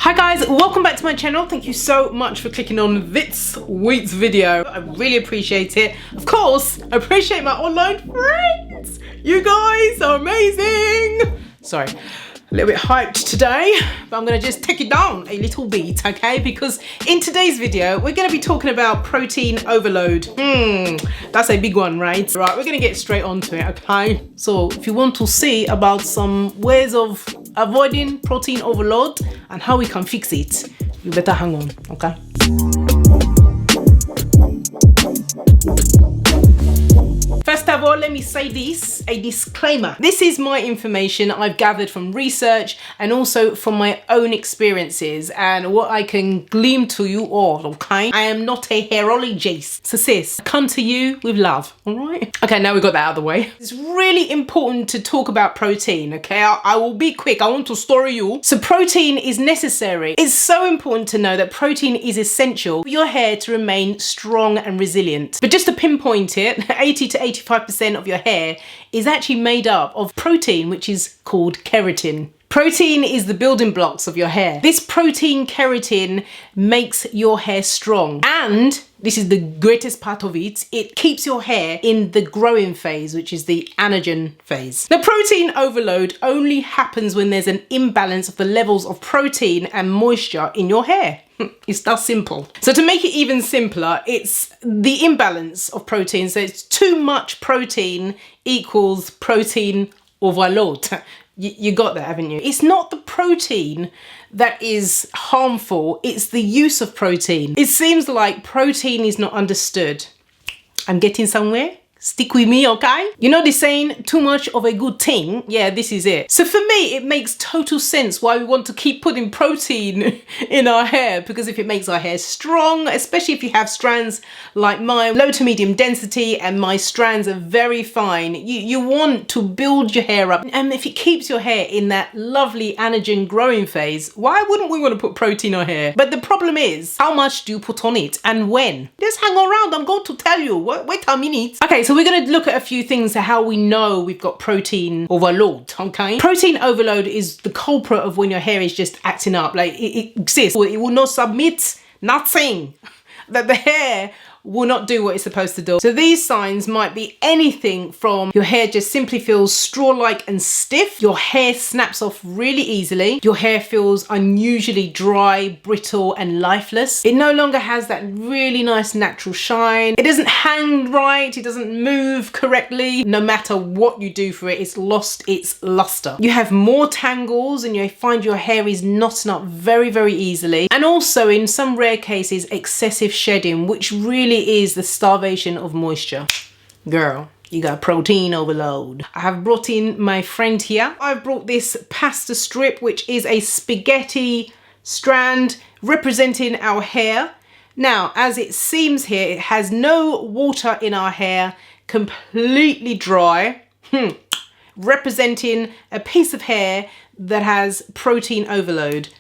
Hi guys, welcome back to my channel. Thank you so much for clicking on this week's video. I really appreciate it. Of course, I appreciate my online friends. You guys are amazing. Sorry, a little bit hyped today, but I'm gonna just take it down a little bit, okay? Because in today's video, we're gonna be talking about protein overload. That's a big one, right? Right, we're gonna get straight onto it, okay? So if you want to see about some ways of avoiding protein overload and how we can fix it, you better hang on, okay? First of all, let me say this, a disclaimer. This is my information I've gathered from research and also from my own experiences and what I can glean to you all, okay? I am not a hairologist. So sis, I come to you with love, all right? Okay, now we got that out of the way. It's really important to talk about protein, okay? I will be quick, I want to story you. So protein is necessary. It's so important to know that protein is essential for your hair to remain strong and resilient. But just to pinpoint it, 80 to 85% of your hair is actually made up of protein, which is called keratin. Protein is the building blocks of your hair. This protein keratin makes your hair strong, and this is the greatest part of it, it keeps your hair in the growing phase, which is the anagen phase. Now, protein overload only happens when there's an imbalance of the levels of protein and moisture in your hair. It's that simple. So to make it even simpler, it's the imbalance of protein. So it's too much protein equals protein overload. You got that, haven't you? It's not the protein that is harmful, it's the use of protein. It seems like protein is not understood. I'm getting somewhere. Stick with me, okay? You know the saying, too much of a good thing? Yeah, this is it. So for me, it makes total sense why we want to keep putting protein in our hair, because if it makes our hair strong, especially if you have strands like mine, low to medium density, and my strands are very fine, you want to build your hair up. And if it keeps your hair in that lovely anagen growing phase, why wouldn't we want to put protein in our hair? But the problem is, how much do you put on it and when? Just hang around, I'm going to tell you. Wait a minute. Okay, so we're going to look at a few things to how we know we've got protein overload, okay? Protein overload is the culprit of when your hair is just acting up, like it exists. It will not submit nothing, that the hair will not do what it's supposed to do. So these signs might be anything from your hair just simply feels straw-like and stiff, your hair snaps off really easily, your hair feels unusually dry, brittle and lifeless. It no longer has that really nice natural shine. It doesn't hang right, it doesn't move correctly. No matter what you do for it, it's lost its luster. You have more tangles and you find your hair is knotting up very, very easily. And also in some rare cases, excessive shedding, which really is the starvation of moisture. Girl, you got protein overload. I have brought in my friend here. I've brought this pasta strip, which is a spaghetti strand representing our hair. Now, as it seems here, it has no water in our hair, completely dry, representing a piece of hair that has protein overload.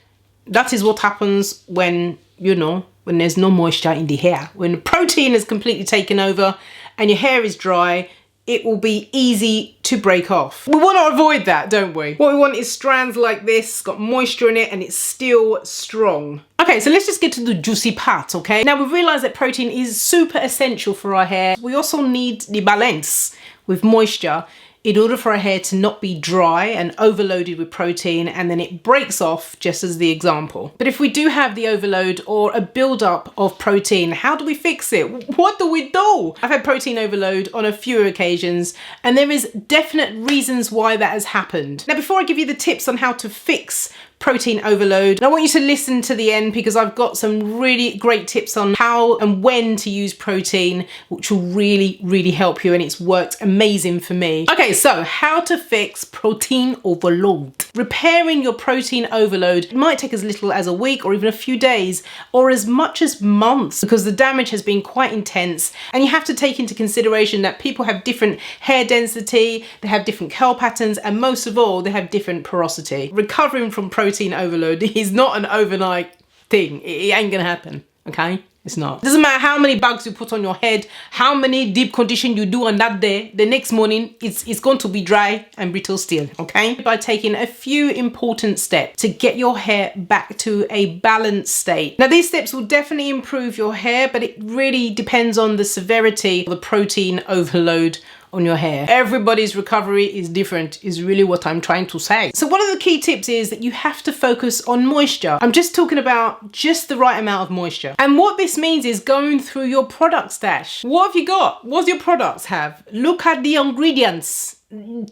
That is what happens when, you know, when there's no moisture in the hair. When the protein is completely taken over and your hair is dry, it will be easy to break off. We want to avoid that, don't we? What we want is strands like this, got moisture in it and it's still strong. Okay, so let's just get to the juicy part, okay? Now we've realized that protein is super essential for our hair. We also need the balance with moisture in order for our hair to not be dry and overloaded with protein, and then it breaks off, just as the example. But if we do have the overload or a buildup of protein, how do we fix it? What do we do? I've had protein overload on a few occasions, and there is definite reasons why that has happened. Now, before I give you the tips on how to fix protein overload, I want you to listen to the end because I've got some really great tips on how and when to use protein, which will really, really help you, and it's worked amazing for me. Okay, so how to fix protein overload. Repairing your protein overload might take as little as a week or even a few days or as much as months because the damage has been quite intense, and you have to take into consideration that people have different hair density, they have different curl patterns, and most of all, they have different porosity. Recovering from protein overload is not an overnight thing. It ain't gonna happen, okay? It's not. Doesn't matter how many bags you put on your head, how many deep condition you do on that day, the next morning it's going to be dry and brittle still, okay? By taking a few important steps to get your hair back to a balanced state. Now these steps will definitely improve your hair, but it really depends on the severity of the protein overload on your hair. Everybody's recovery is different, is really what I'm trying to say. So one of the key tips is that you have to focus on moisture. I'm just talking about just the right amount of moisture. And what this means is going through your product stash. What have you got? What do your products have? Look at the ingredients.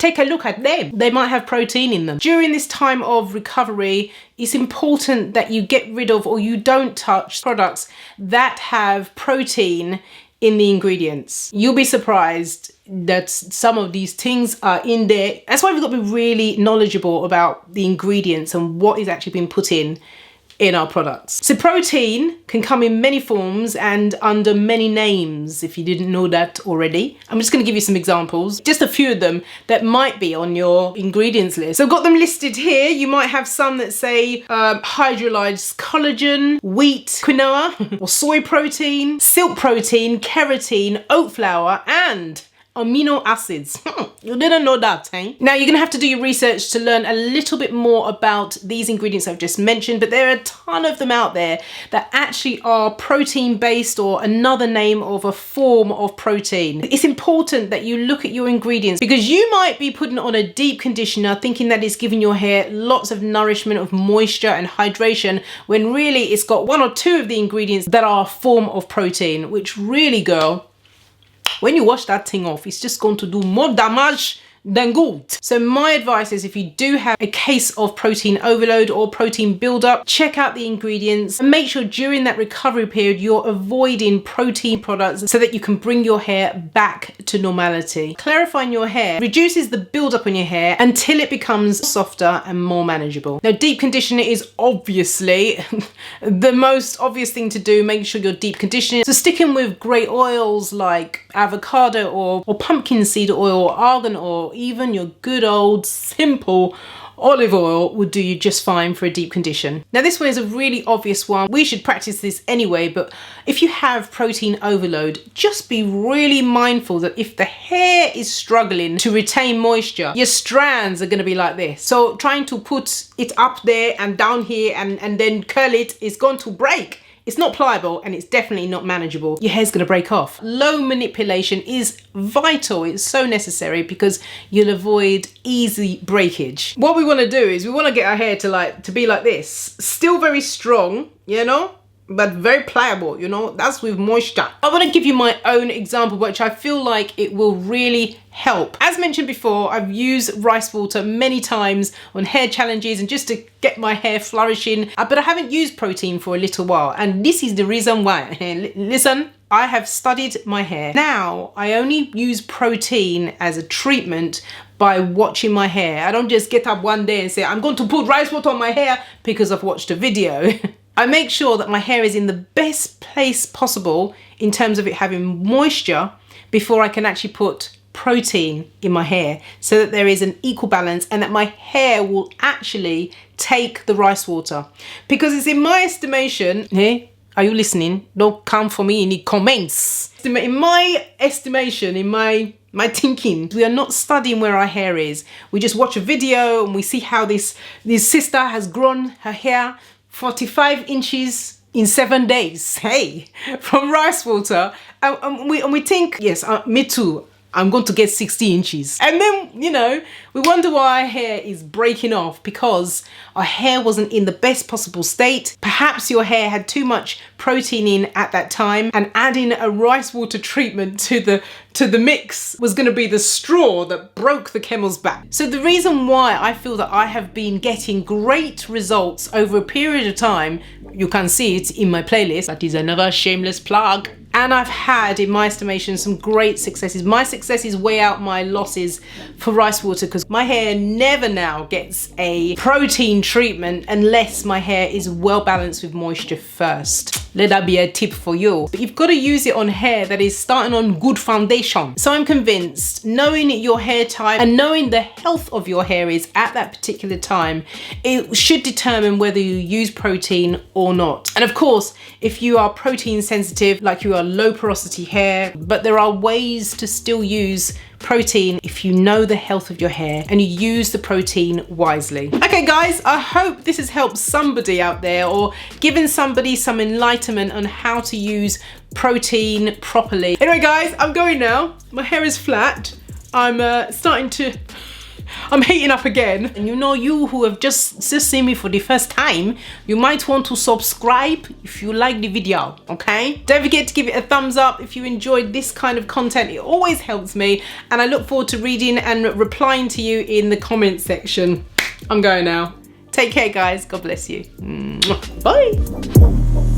Take a look at them. They might have protein in them. During this time of recovery, it's important that you get rid of or you don't touch products that have protein in the ingredients. You'll be surprised that some of these things are in there. That's why we've got to be really knowledgeable about the ingredients and what is actually being put in our products. So protein can come in many forms and under many names, if you didn't know that already. I'm just going to give you some examples, just a few of them that might be on your ingredients list. So I've got them listed here. You might have some that say hydrolyzed collagen, wheat, quinoa, or soy protein, silk protein, keratin, oat flour, and amino acids. You didn't know that, eh? Now you're gonna have to do your research to learn a little bit more about these ingredients I've just mentioned, but there are a ton of them out there that actually are protein based or another name of a form of protein. It's important that you look at your ingredients because you might be putting on a deep conditioner thinking that it's giving your hair lots of nourishment, of moisture and hydration, when really it's got one or two of the ingredients that are a form of protein, which really, girl, when you wash that thing off, it's just going to do more damage than good. So my advice is if you do have a case of protein overload or protein buildup, check out the ingredients and make sure during that recovery period you're avoiding protein products so that you can bring your hair back to normality. Clarifying your hair reduces the buildup on your hair until it becomes softer and more manageable. Now deep conditioning is obviously the most obvious thing to do. Make sure you're deep conditioning. So sticking with great oils like avocado or pumpkin seed oil or argan oil, even your good old simple olive oil would do you just fine for a deep condition. Now this one is a really obvious one. We should practice this anyway, but if you have protein overload, just be really mindful that if the hair is struggling to retain moisture, your strands are going to be like this. So trying to put it up there and down here and then curl it is going to break. It's not pliable and it's definitely not manageable. Your hair's gonna break off. Low manipulation is vital. It's so necessary because you'll avoid easy breakage. What we wanna do is we wanna get our hair to be like this. Still very strong, you know? But very pliable, you know, that's with moisture. I want to give you my own example, which I feel like it will really help. As mentioned before, I've used rice water many times on hair challenges and just to get my hair flourishing, but I haven't used protein for a little while. And this is the reason why. Listen, I have studied my hair. Now, I only use protein as a treatment by watching my hair. I don't just get up one day and say, I'm going to put rice water on my hair because I've watched a video. I make sure that my hair is in the best place possible in terms of it having moisture before I can actually put protein in my hair so that there is an equal balance and that my hair will actually take the rice water. Because it's in my estimation, hey, are you listening? Don't come for me in the comments. In my estimation, in my thinking, we are not studying where our hair is. We just watch a video and we see how this sister has grown her hair 45 inches in 7 days, hey, from rice water. And we think, yes, me too, I'm going to get 60 inches. And then, you know, we wonder why our hair is breaking off because our hair wasn't in the best possible state. Perhaps your hair had too much protein in at that time and adding a rice water treatment to the mix was going to be the straw that broke the camel's back. So the reason why I feel that I have been getting great results over a period of time, you can see it in my playlist. That is another shameless plug. And I've had, in my estimation, some great successes. My successes weigh out my losses for rice water because my hair never now gets a protein treatment unless my hair is well balanced with moisture first. let that be a tip for you. But you've got to use it on hair that is starting on good foundation. So I'm convinced knowing your hair type and knowing the health of your hair is at that particular time, it should determine whether you use protein or not. And of course, if you are protein sensitive, like you are low porosity hair, but there are ways to still use protein if you know the health of your hair and you use the protein wisely. Okay guys, I hope this has helped somebody out there or given somebody some enlightenment on how to use protein properly. Anyway guys, I'm going now. My hair is flat. I'm heating up again. And you know, you who have just seen me for the first time, you might want to subscribe if you like the video, okay? Don't forget to give it a thumbs up if you enjoyed this kind of content. It always helps me, and I look forward to reading and replying to you in the comments section. I'm going now. Take care guys, God bless you. Bye.